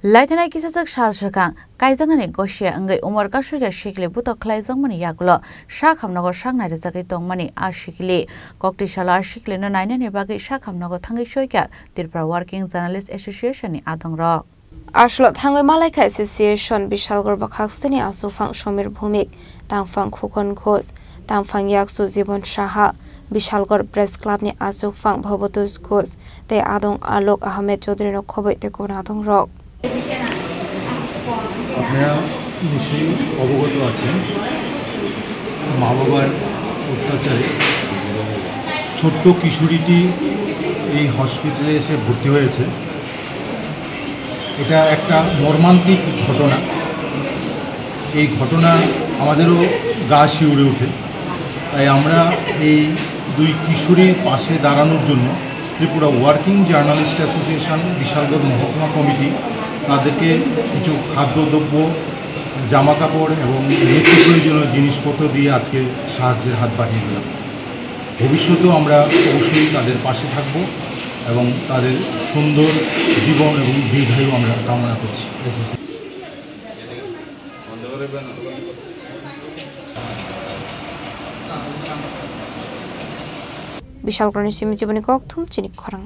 Laitana kisajak salshakang kaijangani goshia angai umar kasuga shikli buto klaijangmani yagulo shakhamnago shangnai jagai tongmani ashikli kokti shala ashikli no nainani bagi shakhamnago thangai shoika Tripura Working Journalist Association ni adongro Ashlo thangai malaika association bishalgor bakhakstani asufang shomir bhumik tangfang khukon khos tangfang yaksu jibon shaha bishalgor press club ni asufang bhabotus khos te adong alok ahmed chaudhary no khoboi te kon adong rok আপনারা নিশ্চয়ই অবগত আছেন মা বাবার অত্যাচারে ছোট্ট কিশোরীটি এই হসপিটালে এসে ভর্তি হয়েছে এটা একটা মর্মান্তিক ঘটনা এই ঘটনা আমাদেরও গা শিউরে ওঠে তাই আমরা এই দুই কিশোরীর পাশে দাঁড়ানোর জন্য Tripura working journalist association Bishalgarh মহকুমা কমিটি তাদেরকে কিছু খাদ্যদ্রব্য জামা কাপড় এবং নিত্য প্রয়োজনীয় জিনিসপত্র দিয়ে আজকে সাহায্যের হাত বাড়িয়ে দিলাম ভবিষ্যতেও আমরা অবশ্যই তাদের পাশে থাকব এবং তাদের সুন্দর জীবন এবং দীর্ঘায়ু আমরা কামনা করছি বিশালগড় নিসিম জীবনী কক্থুম চিনিক খরাং